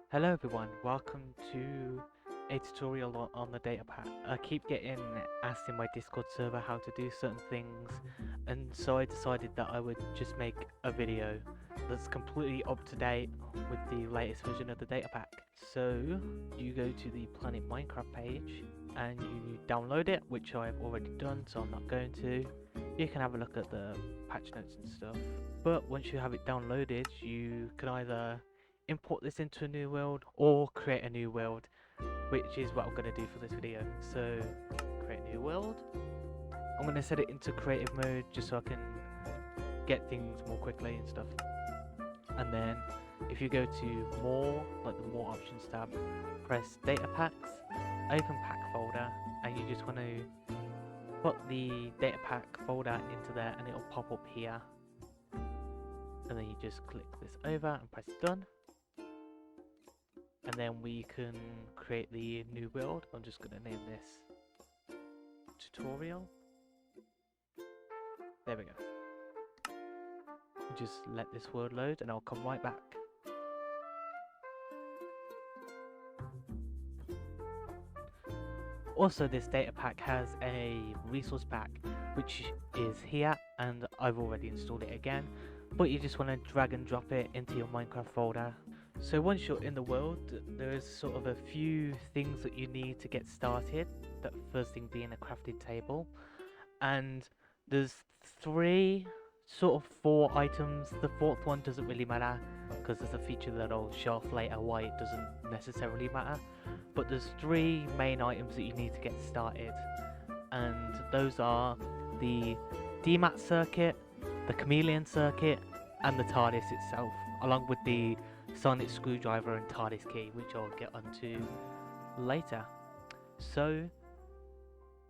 Hello everyone, welcome to a tutorial on the Datapack. I keep getting asked in my Discord server how to do certain things, and so I decided that I would just make a video that's completely up to date with the latest version of the Datapack. So you go to the Planet Minecraft page and you download it, which I've already done, so I'm not going to. You can have a look at the patch notes and stuff. But once you have it downloaded, you can either import this into a new world or create a new world, which is what I'm going to do for this video. So create a new world. I'm going to set it into creative mode just so I can get things more quickly and stuff. And then if you go to more, like the more options tab, press data packs, open pack folder, and you just want to put the data pack folder into there and it'll pop up here. And then you just click this over and press done. And then we can create the new world. I'm just going to name this tutorial. There we go. Just let this world load and I'll come right back. Also, this data pack has a resource pack which is here, and I've already installed it again, but you just want to drag and drop it into your Minecraft folder. So once you're in the world, there is sort of a few things that you need to get started. The first thing being a crafting table, and there's four items. The fourth one doesn't really matter because there's a feature that I'll show off later why it doesn't necessarily matter. But there's three main items that you need to get started, and those are the DMAT circuit, the chameleon circuit, and the TARDIS itself, along with the sonic screwdriver and TARDIS key, which I'll get onto later. So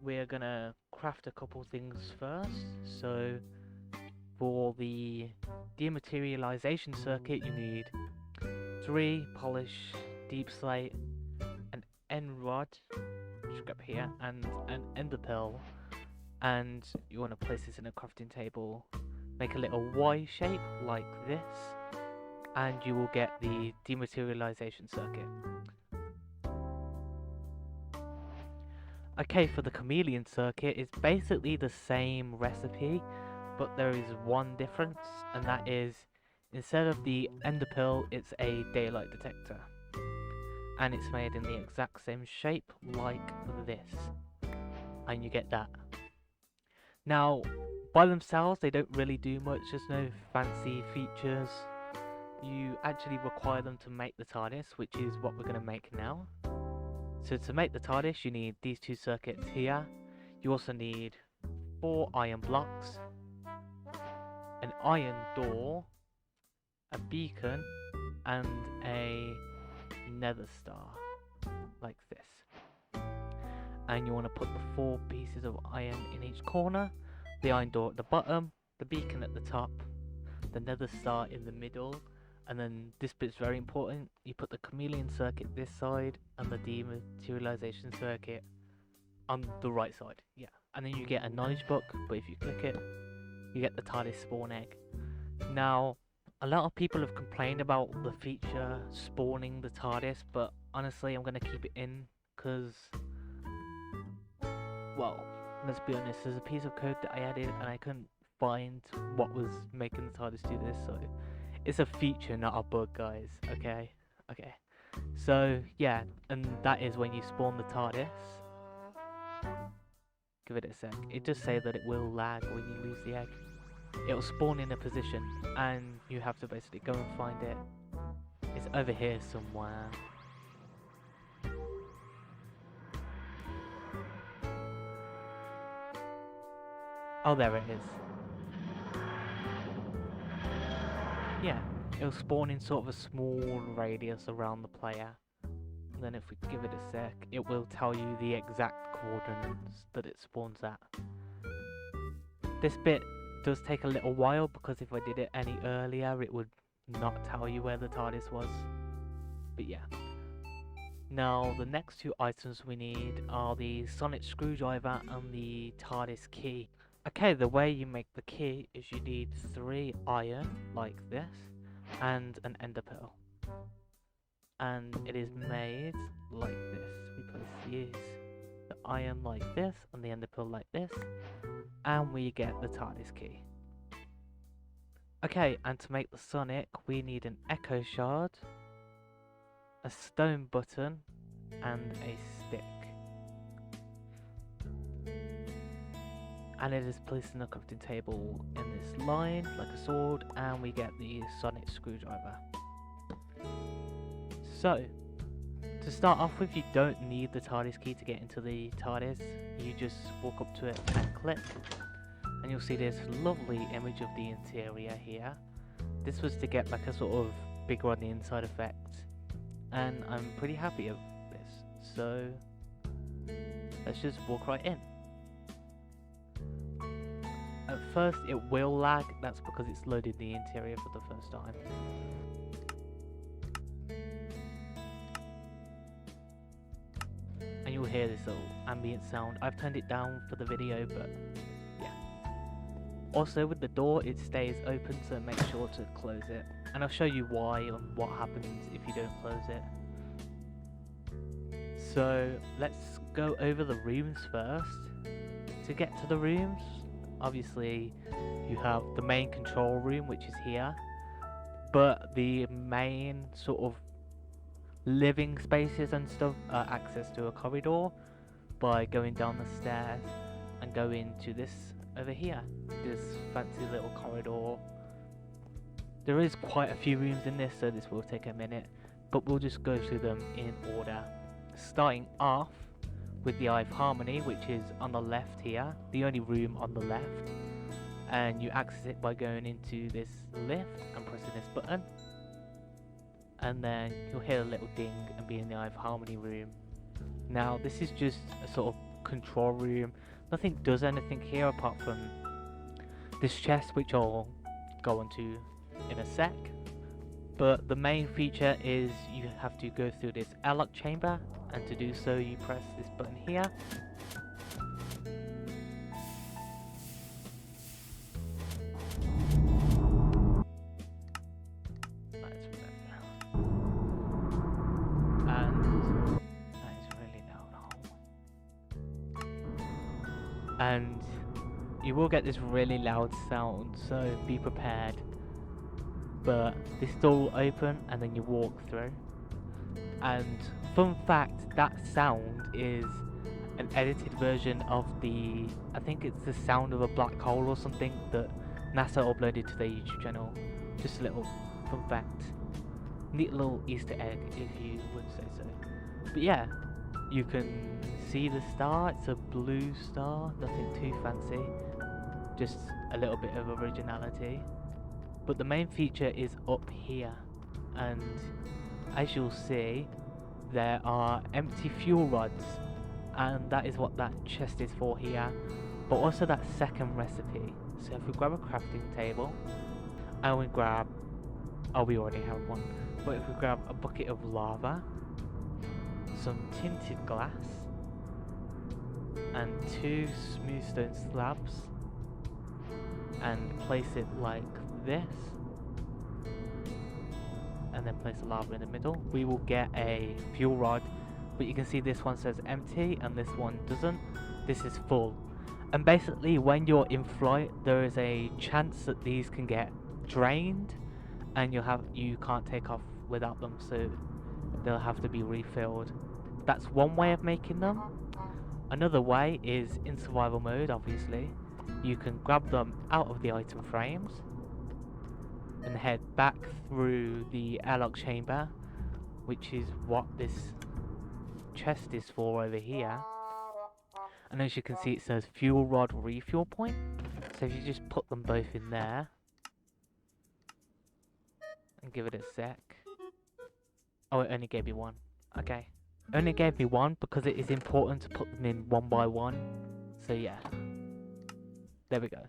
we're gonna craft a couple things first. So for the dematerialization circuit, you need 3 polish, deep slate, an end rod, which grab here, and an ender pearl. And you want to place this in a crafting table, make a little Y shape like this, and you will get the dematerialization circuit. Okay, for the chameleon circuit, it's basically the same recipe, but there is one difference, and that is instead of the ender pearl, it's a daylight detector, and it's made in the exact same shape like this, and you get that. Now, by themselves, they don't really do much. There's no fancy features. You actually require them to make the TARDIS, which is what we're going to make now. So to make the TARDIS, you need these two circuits here. You also need 4 iron blocks, an iron door, a beacon, and a nether star, like this. And you want to put the 4 pieces of iron in each corner, the iron door at the bottom, the beacon at the top, the nether star in the middle, and then this bit's very important, you put the chameleon circuit this side and the dematerialization circuit on the right side. Yeah, and then you get a knowledge book, but if you click it, you get the TARDIS spawn egg. Now, a lot of people have complained about the feature spawning the TARDIS, but honestly I'm going to keep it in because, well, let's be honest, there's a piece of code that I added and I couldn't find what was making the TARDIS do this, so it's a feature, not a bug, guys. Okay. So yeah, and that is when you spawn the TARDIS. Give it a sec. It does say that it will lag when you lose the egg. It'll spawn in a position and you have to basically go and find it. It's over here somewhere. Oh, there it is. Yeah, it'll spawn in sort of a small radius around the player. And then if we give it a sec, it will tell you the exact coordinates that it spawns at. This bit does take a little while because if I did it any earlier, it would not tell you where the TARDIS was. But yeah. Now, the next 2 items we need are the sonic screwdriver and the TARDIS key. Okay, the way you make the key is you need 3 iron, like this, and an ender pearl. and it is made like this. We place the iron like this and the ender pearl like this, and we get the TARDIS key. Okay, and to make the Sonic, we need an echo shard, a stone button, and a stick. And it is placed in the crafting table in this line, like a sword, and we get the Sonic screwdriver. So, to start off with, you don't need the TARDIS key to get into the TARDIS. You just walk up to it and click, and you'll see this lovely image of the interior here. This was to get like a sort of bigger on the inside effect, and I'm pretty happy with this. So, let's just walk right in. At first it will lag, that's because it's loaded the interior for the first time. And you'll hear this little ambient sound. I've turned it down for the video, but yeah. Also with the door, it stays open, so make sure to close it. And I'll show you why and what happens if you don't close it. So let's go over the rooms first. To get to the rooms, obviously you have the main control room, which is here, but the main sort of living spaces and stuff are access to a corridor by going down the stairs and go into this over here, this fancy little corridor. There is quite a few rooms in this, so this will take a minute, but we'll just go through them in order, starting off with the Eye of Harmony, which is on the left here, the only room on the left, and you access it by going into this lift and pressing this button, and then you'll hear a little ding and be in the Eye of Harmony room. Now this is just a sort of control room, nothing does anything here apart from this chest, which I'll go on to in a sec, but the main feature is you have to go through this airlock chamber, and to do so you press this button here. And you will get this really loud sound, so be prepared. But this door will open and then you walk through. And fun fact, that sound is an edited version of I think it's the sound of a black hole or something that NASA uploaded to their YouTube channel. Just a little fun fact. Neat little Easter egg, if you would say so. But yeah, you can see the star, it's a blue star, nothing too fancy, just a little bit of originality. But the main feature is up here, and as you'll see, there are empty fuel rods, and that is what that chest is for here, but also that second recipe. So if we grab a crafting table, and we grab, oh we already have one, but if we grab a bucket of lava, some tinted glass, and 2 smooth stone slabs, and place it like this, and then place the lava in the middle, we will get a fuel rod. But you can see this one says empty and this one doesn't. This is full, and basically when you're in flight there is a chance that these can get drained and you can't take off without them, so they'll have to be refilled. That's one way of making them. Another way is in survival mode, obviously. You can grab them out of the item frames and head back through the airlock chamber, which is what this chest is for over here. And as you can see, it says fuel rod refuel point. So if you just put them both in there and give it a sec. Oh, it only gave me one. Okay. Only gave me one because it is important to put them in one by one. So yeah. There we go.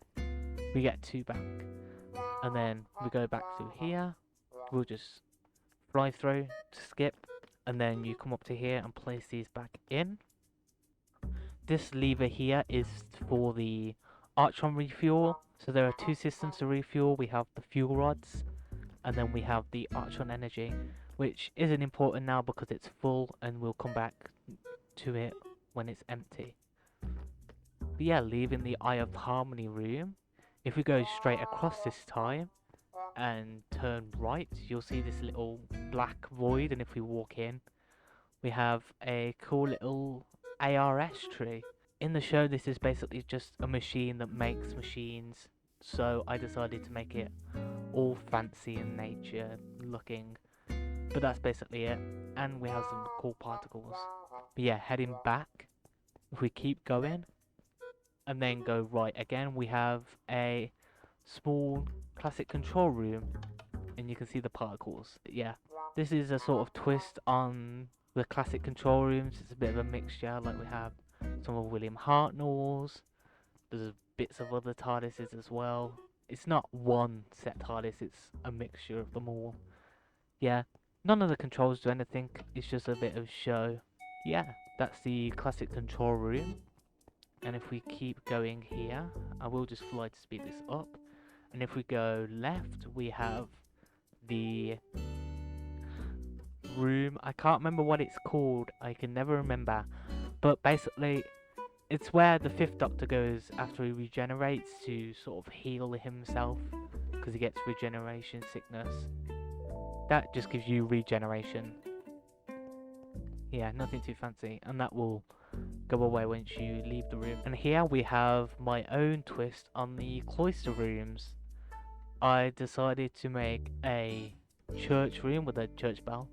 We get 2 back. And then we go back through here. We'll just fly through to skip. And then you come up to here and place these back in. This lever here is for the Archon refuel. So there are 2 systems to refuel. We have the fuel rods, and then we have the Archon energy. which isn't important now because it's full and we'll come back to it when it's empty. But yeah, leaving the Eye of Harmony room, if we go straight across this time and turn right, you'll see this little black void, and if we walk in, we have a cool little ARS tree. In the show, this is basically just a machine that makes machines, so I decided to make it all fancy and nature looking, but that's basically it. And we have some cool particles. But yeah, heading back, if we keep going and then go right again, we have a small classic control room, and you can see the particles. Yeah, this is a sort of twist on the classic control rooms. It's a bit of a mixture, like we have some of William Hartnell's, there's bits of other TARDISes as well. It's not one set TARDIS, it's a mixture of them all. Yeah, none of the controls do anything, it's just a bit of show. Yeah, that's the classic control room. And if we keep going here, I will just fly to speed this up. And if we go left, we have the room. I can't remember what it's called, I can never remember. But basically, it's where the Fifth Doctor goes after he regenerates to sort of heal himself, because he gets regeneration sickness. That just gives you regeneration. Yeah, nothing too fancy, and that will go away once you leave the room. And here we have my own twist on the cloister rooms. I decided to make a church room with a church bell.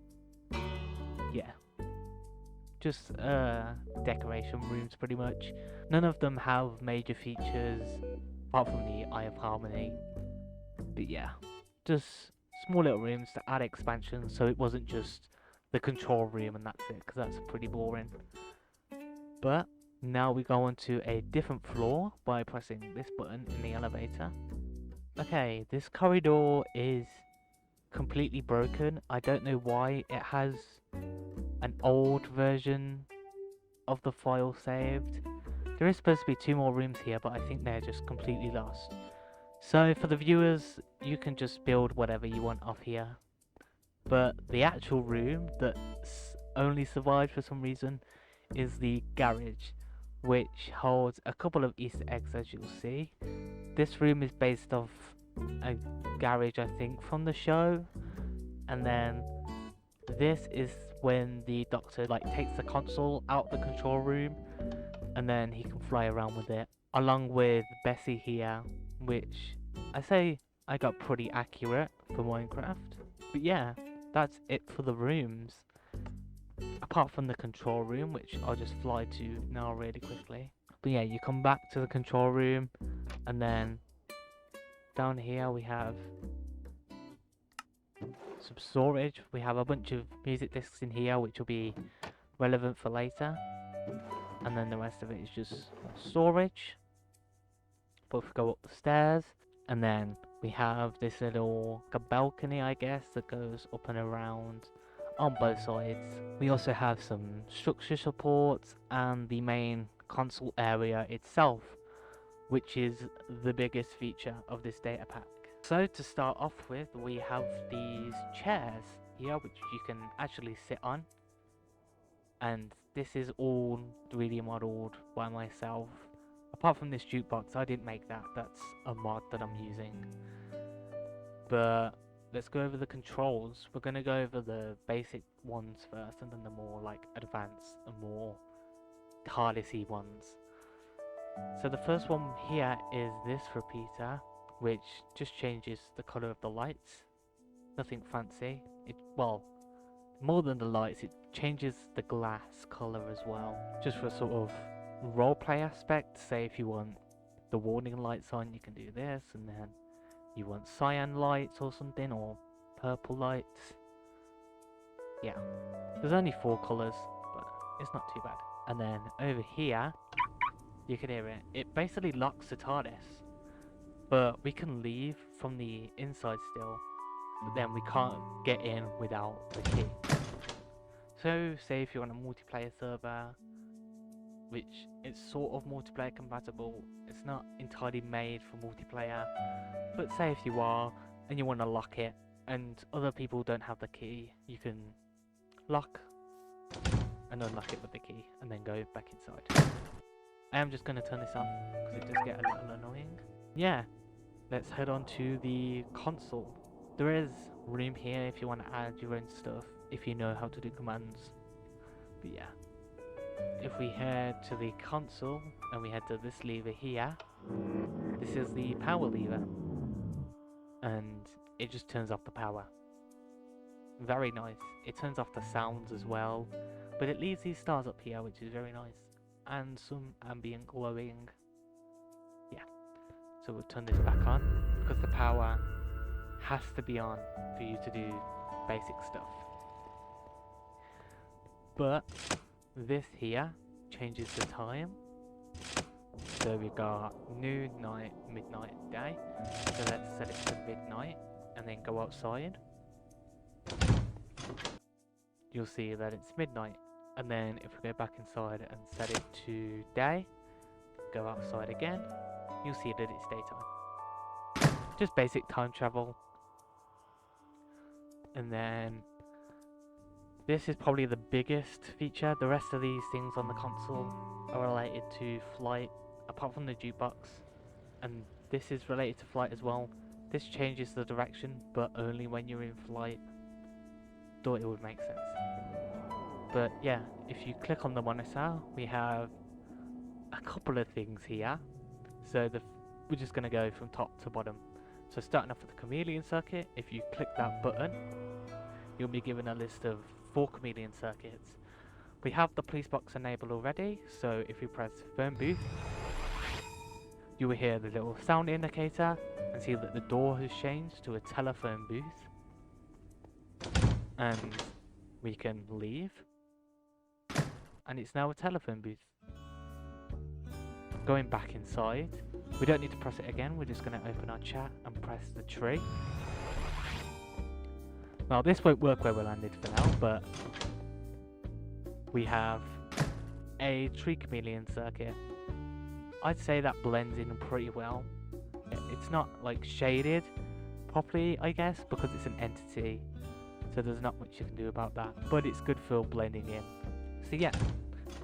Yeah, just decoration rooms pretty much. None of them have major features apart from the Eye of Harmony. But yeah, just small little rooms to add expansion, so it wasn't just the control room and that's it, because that's pretty boring. But now we go on to a different floor by pressing this button in the elevator. Okay, this corridor is completely broken. I don't know why. It has an old version of the file saved. There is supposed to be 2 more rooms here, but I think they're just completely lost. So for the viewers, you can just build whatever you want off here. But the actual room that only survived for some reason is the garage, which holds a couple of Easter eggs, as you'll see. This room is based off a garage, I think, from the show. And then this is when the Doctor takes the console out the control room, and then he can fly around with it, along with Bessie here, which I say I got pretty accurate for Minecraft. But yeah, that's it for the rooms, apart from the control room, which I'll just fly to now really quickly. But yeah, you come back to the control room, and then down here we have some storage. We have a bunch of music discs in here, which will be relevant for later, and then the rest of it is just storage. But if we go up the stairs, and then we have this little balcony, I guess, that goes up and around on both sides. We also have some structure supports and the main console area itself, which is the biggest feature of this data pack. So to start off with, we have these chairs here, which you can actually sit on, and this is all 3D modeled by myself. Apart from this jukebox, I didn't make that, that's a mod that I'm using. But let's go over the controls. We're going to go over the basic ones first, and then the more advanced and more TARDIS-y ones. So the first one here is this repeater, which just changes the colour of the lights. Nothing fancy. Well, more than the lights, it changes the glass colour as well, just for a sort of roleplay aspect. Say if you want the warning lights on, you can do this, and then you want cyan lights or something, or purple lights. Yeah, there's only 4 colours, but it's not too bad. And then over here, you can hear it. It basically locks the TARDIS, but we can leave from the inside still, but then we can't get in without the key. So say if you're on a multiplayer server, which is sort of multiplayer compatible, it's not entirely made for multiplayer, but say if you are and you want to lock it, and other people don't have the key, you can lock and unlock it with the key and then go back inside. I am just going to turn this off because it does get a little annoying. Yeah, let's head on to the console. There is room here if you want to add your own stuff, if you know how to do commands. But yeah, if we head to the console and we head to this lever here, this is the power lever, and it just turns off the power. Very nice. It turns off the sounds as well, but it leaves these stars up here, which is very nice, and some ambient glowing. Yeah, so we'll turn this back on because the power has to be on for you to do basic stuff. But this here changes the time. So we got noon, night, midnight, day. So let's set it to midnight and then go outside. You'll see that it's midnight. And then if we go back inside and set it to day, go outside again, you'll see that it's daytime. Just basic time travel. And then this is probably the biggest feature. The rest of these things on the console are related to flight, apart from the jukebox. And this is related to flight as well. This changes the direction, but only when you're in flight. Thought it would make sense. But yeah, if you click on the monitor, we have a couple of things here. So we're just going to go from top to bottom. So starting off with the chameleon circuit, if you click that button, you'll be given a list of 4 chameleon circuits. We have the police box enabled already, so if you press phone booth, you will hear the little sound indicator and see that the door has changed to a telephone booth. And we can leave, and it's now a telephone booth. Going back inside, we don't need to press it again, we're just going to open our chat and press the tree. Now this won't work where we're landed for now, but we have a tree chameleon circuit. I'd say that blends in pretty well. It's not like shaded properly, I guess, because it's an entity, so there's not much you can do about that, but it's good for blending in. So yeah,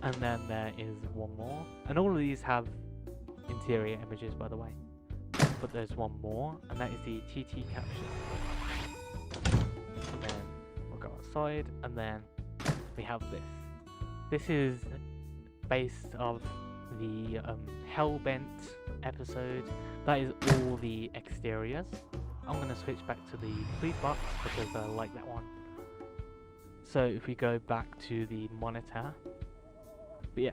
and then there is one more, and all of these have interior images, by the way, but there's one more, and that is the TT caption. And then we'll go outside, and then we have this. This is based off the Hellbent episode. That is all the exteriors. I'm going to switch back to the police box because I like that one. So if we go back to the monitor, but yeah,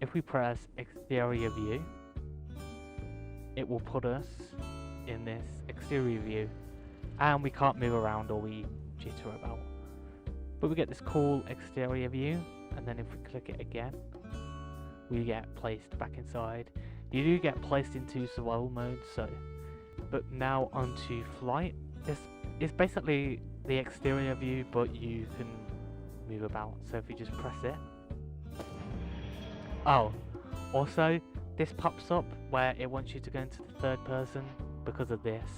if we press exterior view, it will put us in this exterior view, and we can't move around or we jitter about. But we get this cool exterior view, and then if we click it again, we get placed back inside. You do get placed into survival mode, so. But now onto flight. This is basically the exterior view, but you can move about. So if you just press it. Oh, also this pops up where it wants you to go into the third person because of this.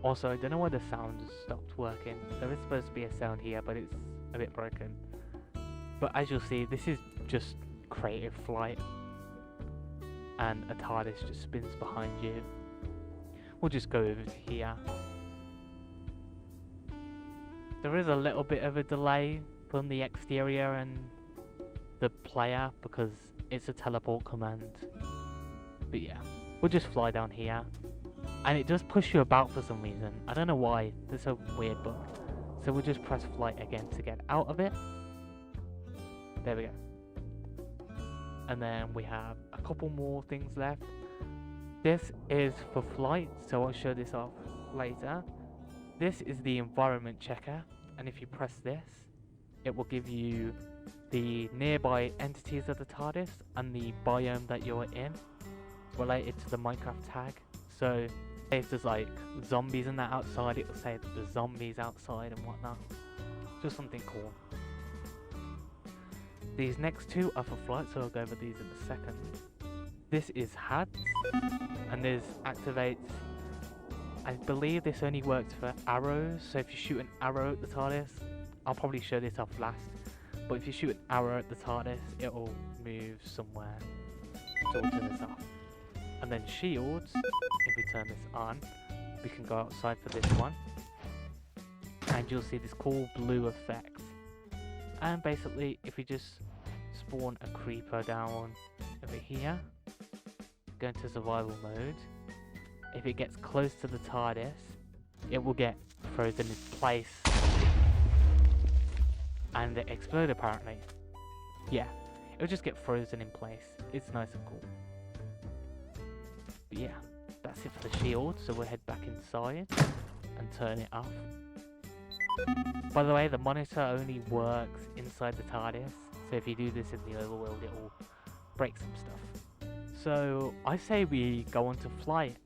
Also, I don't know why the sound has stopped working. There is supposed to be a sound here, but it's a bit broken. But as you'll see, this is just creative flight, and a TARDIS just spins behind you. We'll just go over to here. There is a little bit of a delay from the exterior and the player because it's a teleport command. But yeah, we'll just fly down here. And it does push you about for some reason. I don't know why. There's a weird bug. So we'll just press flight again to get out of it. There we go. And then we have a couple more things left. This is for flight, so I'll show this off later. This is the environment checker, and if you press this, it will give you the nearby entities of the TARDIS and the biome that you're in related to the Minecraft tag. So if there's like zombies and that outside, it will say that there's zombies outside and whatnot. Just something cool. These next two are for flight, so I'll go over these in a second. This is HADS, and this activates I believe this only works for arrows, so if you shoot an arrow at the TARDIS, I'll probably show this off last, but if you shoot an arrow at the TARDIS, it'll move somewhere to turn this off. And then shields, if we turn this on, we can go outside for this one, and you'll see this cool blue effect. And basically, if we just spawn a creeper down over here, go into survival mode, if it gets close to the TARDIS, it will get frozen in place and explode apparently. Yeah, it'll just get frozen in place. It's nice and cool. But yeah, that's it for the shield, so we'll head back inside and turn it off. By the way, the monitor only works inside the TARDIS, so if you do this in the overworld, it will break some stuff. So I say we go on to flight.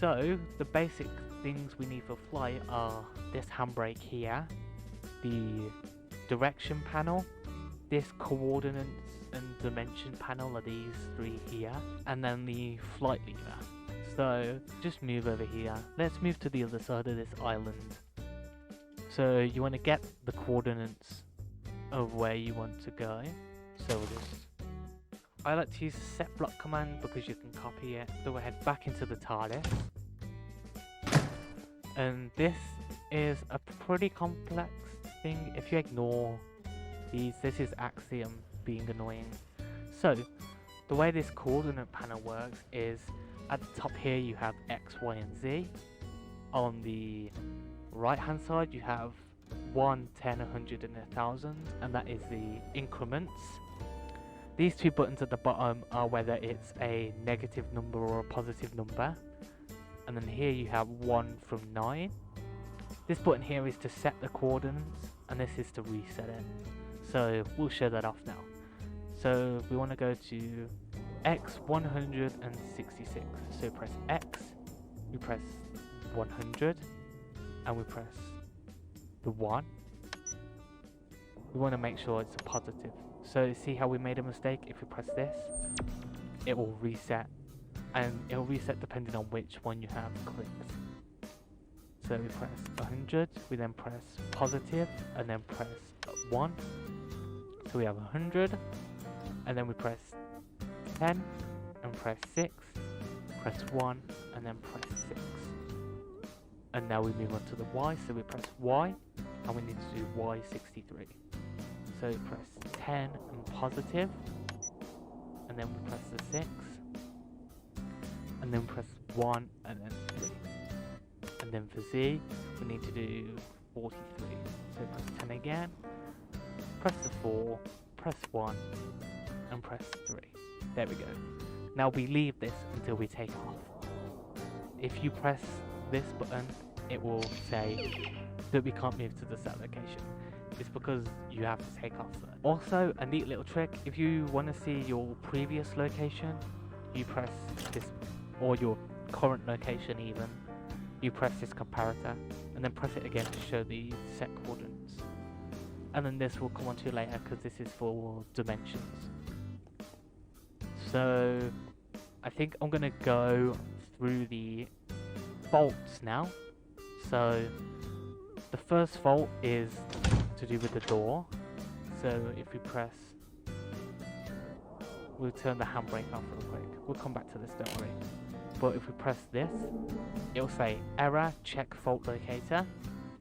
So the basic things we need for flight are this handbrake here, the direction panel, this coordinates and dimension panel are these three here, and then the flight lever. So just move over here. Let's move to the other side of this island. So you want to get the coordinates of where you want to go. So we'll just, I like to use the set block command because you can copy it. So we'll head back into the TARDIS. And this is a pretty complex thing. If you ignore these, this is Axiom being annoying. So the way this coordinate panel works is at the top here you have X, Y, and Z. On the right hand side you have 1, 10, 100, and 1000, and that is the increments. These two buttons at the bottom are whether it's a negative number or a positive number. And then here you have 1 from 9. This button here is to set the coordinates, and this is to reset it. So we'll show that off now. So we want to go to X 166. So press X, we press 100, and we press the 1. We want to make sure it's a positive. So see how we made a mistake? If we press this, it will reset, and it will reset depending on which one you have clicked. So we press 100, we then press positive, and then press 1. So we have 100, and then we press 10, and press 6, press 1, and then press 6. And now we move on to the Y, so we press Y, and we need to do Y63. So we press 10 and positive, and then we press the 6, and then press 1, and then 3. And then for Z, we need to do 43. So press 10 again, press the 4, press 1, and press 3. There we go. Now we leave this until we take off. If you press this button, it will say that we can't move to the set location. It's because you have to take off first. Also, a neat little trick, if you want to see your previous location, you press this, or your current location even, you press this comparator, and then press it again to show the set coordinates. And then this will come on to later, because this is for dimensions. So, I think I'm going to go through the faults now. So, the first fault is to do with the door. So if we press, we'll turn the handbrake off real quick. We'll come back to this, don't worry. But if we press this, it'll say error, check fault locator.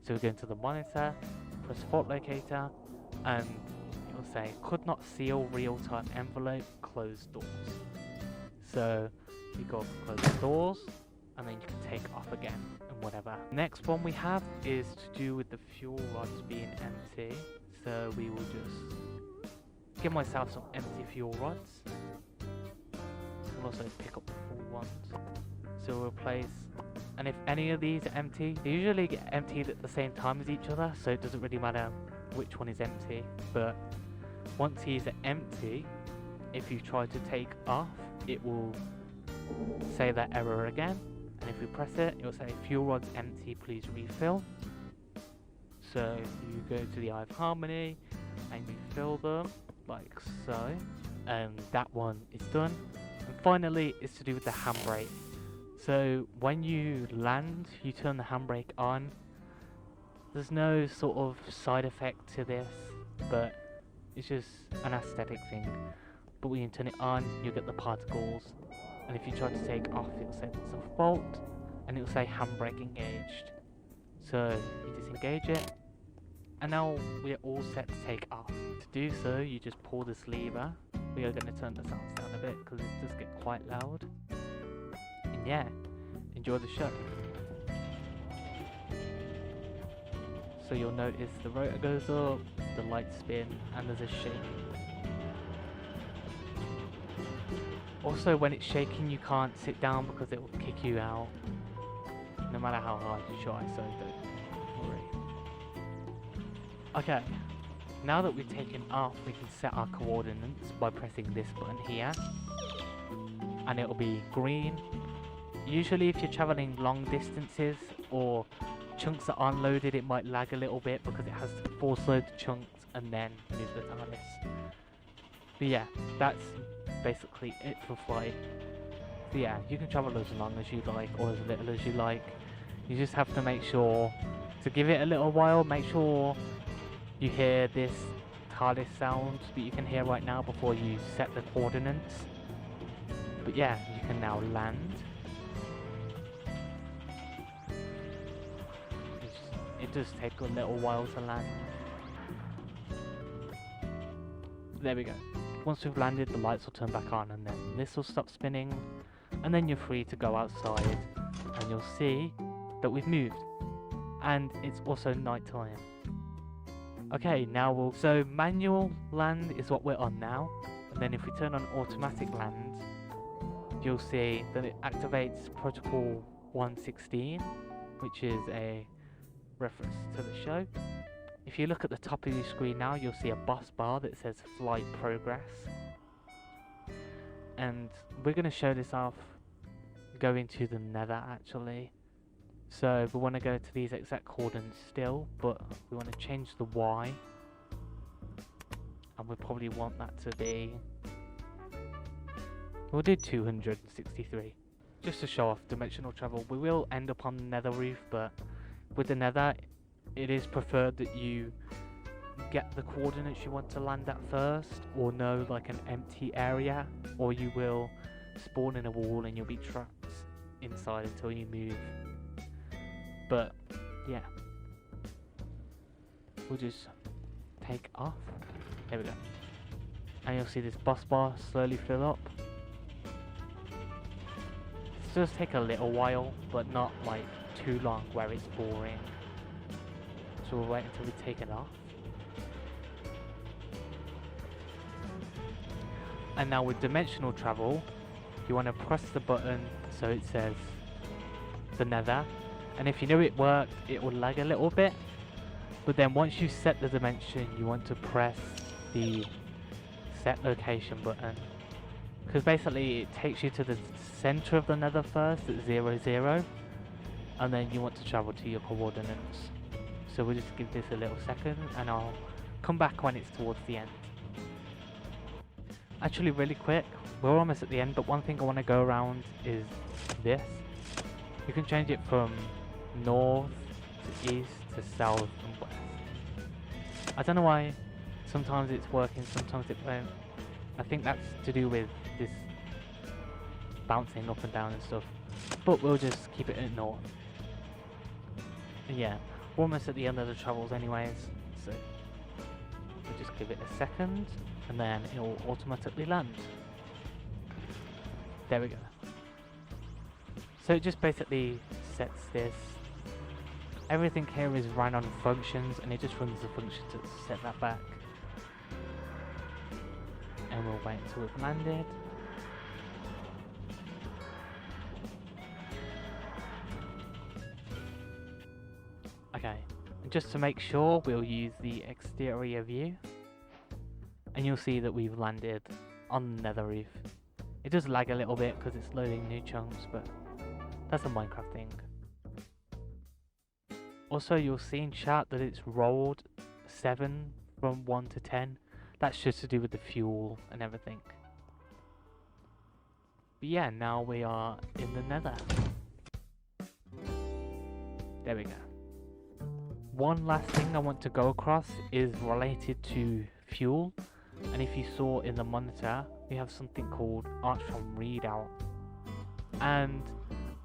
So we go into the monitor, press fault locator, and it'll say could not seal real-time envelope, close doors. So you go close the doors, and then you can take off again and whatever. Next one we have is to do with the fuel rods being empty. So we will just give myself some empty fuel rods. We'll also pick up the full ones. So we'll place, and if any of these are empty, they usually get emptied at the same time as each other, so it doesn't really matter which one is empty. But once these are empty, if you try to take off, it will say that error again. And if we press it, it will say fuel rods empty, please refill. So you go to the Eye of Harmony and refill them like so, and that one is done. And finally, it's to do with the handbrake. So when you land, you turn the handbrake on. There's no sort of side effect to this, but it's just an aesthetic thing. But when you turn it on, you get the particles, and if you try to take off, it'll say it's a fault, and it'll say handbrake engaged. So you disengage it, and now we're all set to take off. To do so, you just pull this lever. We are going to turn the sounds down a bit because it does get quite loud. And yeah, enjoy the show. So you'll notice the rotor goes up, the lights spin, and there's a shake. Also, when it's shaking, you can't sit down because it will kick you out, no matter how hard you try, so don't worry. Okay, now that we've taken off, we can set our coordinates by pressing this button here, and it'll be green. Usually if you're traveling long distances or chunks that aren't loaded, it might lag a little bit because it has to force load the chunks and then move the TARDIS. But yeah, that's basically it for flight. So yeah, you can travel as long as you like or as little as you like. You just have to make sure to give it a little while, make sure you hear this TARDIS sound that you can hear right now before you set the coordinates. But yeah, you can now land. It does take a little while to land. There we go. Once we've landed, the lights will turn back on and then this will stop spinning, and then you're free to go outside and you'll see that we've moved. And it's also night time. Okay, now so manual land is what we're on now, and then if we turn on automatic land, you'll see that it activates protocol 116, which is a reference to the show. If you look at the top of your screen now, you'll see a boss bar that says flight progress, and we're going to show this off going to the nether actually. So we want to go to these exact coordinates still, but we want to change the Y, and we probably want that to be, we'll do 263 just to show off dimensional travel. We will end up on the nether roof, but with the nether, it is preferred that you get the coordinates you want to land at first, or know like an empty area, or you will spawn in a wall and you'll be trapped inside until you move. But yeah, we'll just take off. There we go. And you'll see this boss bar slowly fill up. It does take a little while, but not like too long where it's boring. So we'll wait until we take it off. And now with dimensional travel, you want to press the button so it says the nether. And if you know it worked, it will lag a little bit. But then once you set the dimension, you want to press the set location button. Because basically it takes you to the center of the nether first at 0, 0. And then you want to travel to your coordinates. So we'll just give this a little second and I'll come back when it's towards the end. Actually really quick, we're almost at the end, but one thing I want to go around is this. You can change it from north to east to south and west. I don't know why, sometimes it's working, sometimes it won't. I think that's to do with this bouncing up and down and stuff, but we'll just keep it at north. And yeah, we're almost at the end of the travels anyways, so we'll just give it a second and then it will automatically land. There we go. So it just basically sets this. Everything here is ran on functions and it just runs the function to set that back. And we'll wait until we've landed. Okay, and just to make sure, we'll use the exterior view. And you'll see that we've landed on the nether roof. It does lag a little bit because it's loading new chunks, but that's a Minecraft thing. Also, you'll see in chat that it's rolled 7 from 1 to 10. That's just to do with the fuel and everything. But yeah, now we are in the nether. There we go. One last thing I want to go across is related to fuel. And if you saw in the monitor, we have something called Archon readout. And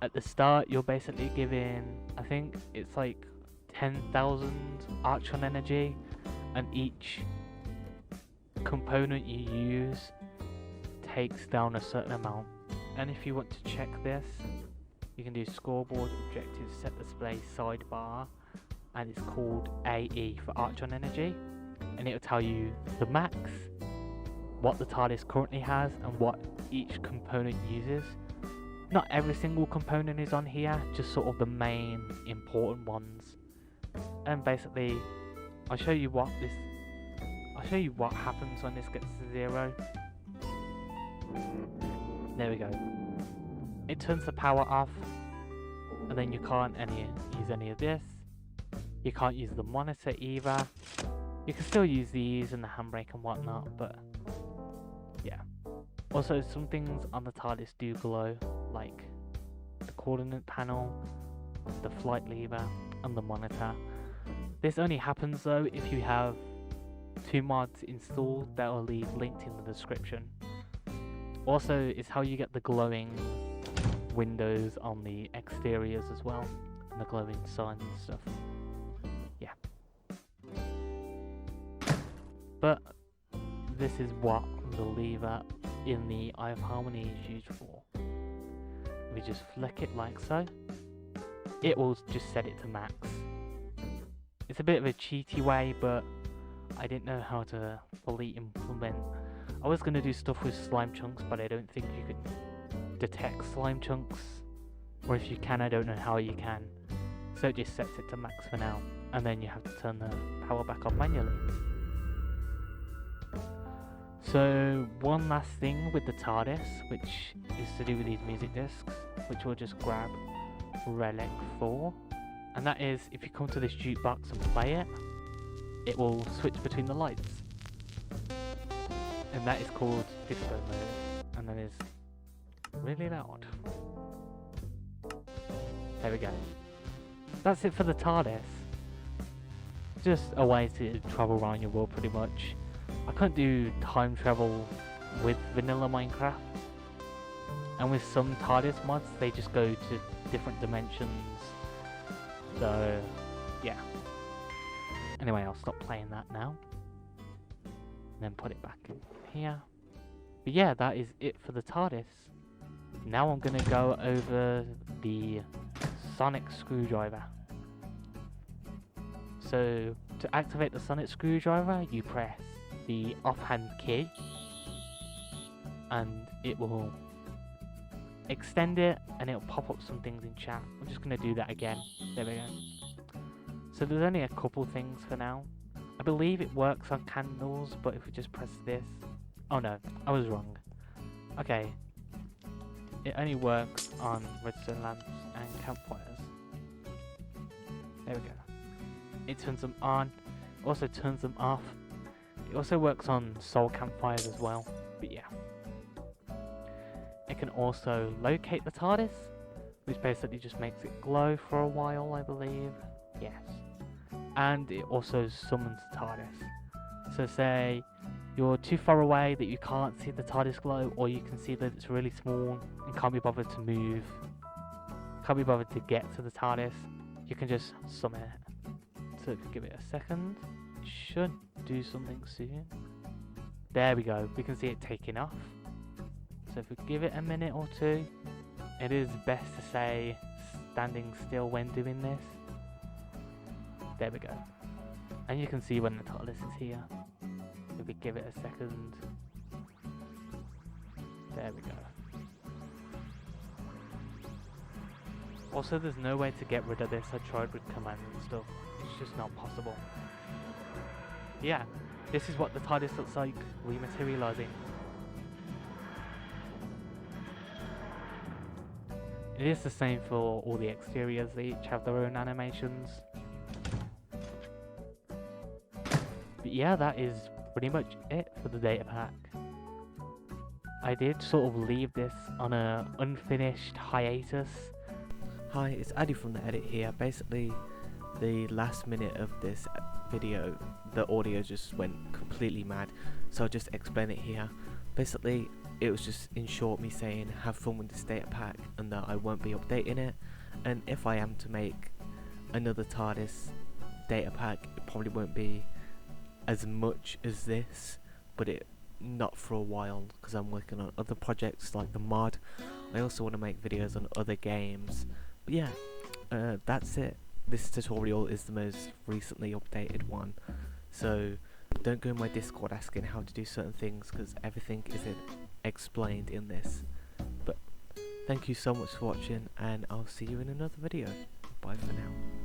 at the start, you're basically given, I think it's like 10,000 Archon energy, and each component you use takes down a certain amount. And if you want to check this, you can do scoreboard, objectives, set display, sidebar, and it's called AE for Archon energy, and it'll tell you the max, what the TARDIS currently has, and what each component uses. Not every single component is on here, just sort of the main important ones. And basically, I'll show you what happens when this gets to 0. There we go. It turns the power off, and then you can't use any of this. You can't use the monitor either. You can still use these and the handbrake and whatnot, but yeah. Also, some things on the TARDIS do glow, like the coordinate panel, the flight lever, and the monitor. This only happens though if you have 2 mods installed that I'll leave linked in the description. Also, it's how you get the glowing windows on the exteriors as well, and the glowing signs and stuff. Yeah. But this is what the lever in the Eye of Harmony is used for. If we just flick it like so, it will just set it to max. It's a bit of a cheaty way, but I didn't know how to fully implement. I was going to do stuff with slime chunks, but I don't think you can detect slime chunks, or if you can, I don't know how you can. So it just sets it to max for now, and then you have to turn the power back on manually. So one last thing with the TARDIS, which is to do with these music discs, which we'll just grab Relic for, and that is if you come to this jukebox and play it, it will switch between the lights, and that is called disco mode, and that is really loud. There we go. That's it for the TARDIS. Just a way to travel around your world pretty much. I can't do time travel with vanilla Minecraft, and with some TARDIS mods they just go to different dimensions, so yeah. Anyway, I'll stop playing that now and then put it back in here. But yeah, that is it for the TARDIS. Now I'm gonna go over the sonic screwdriver. So to activate the sonic screwdriver, you press the offhand key and it will extend it, and it'll pop up some things in chat. I'm just going to do that again. There we go. So there's only a couple things for now. I believe it works on candles, but if we just press this... Oh no, I was wrong. Okay. It only works on redstone lamps and campfires. There we go. It turns them on, also turns them off. It also works on soul campfires as well, but yeah. It can also locate the TARDIS, which basically just makes it glow for a while, I believe. Yes. And it also summons the TARDIS. So say you're too far away that you can't see the TARDIS glow, or you can see that it's really small and can't be bothered to move, can't be bothered to get to the TARDIS, you can just summon it. So if you give it a second, it should do something soon. There we go, we can see it taking off. So if we give it a minute or two, it is best to say standing still when doing this. There we go. And you can see when the TARDIS is here. If we give it a second. There we go. Also, there's no way to get rid of this. I tried with commands and stuff. It's just not possible. Yeah, this is what the TARDIS looks like rematerializing. It is the same for all the exteriors, they each have their own animations. But yeah, that is pretty much it for the data pack. I did sort of leave this on a unfinished hiatus Hi, it's Addy from the edit here. Basically, the last minute of this video, the audio just went completely mad, so I'll just explain it here. Basically, it was just in short me saying have fun with this data pack and that I won't be updating it, and if I am to make another TARDIS data pack, it probably won't be as much as this, but it not for a while because I'm working on other projects like the mod. I also want to make videos on other games. But yeah, that's it. This tutorial is the most recently updated one, so don't go in my Discord asking how to do certain things because everything isn't explained in this. But thank you so much for watching, and I'll see you in another video. Bye for now.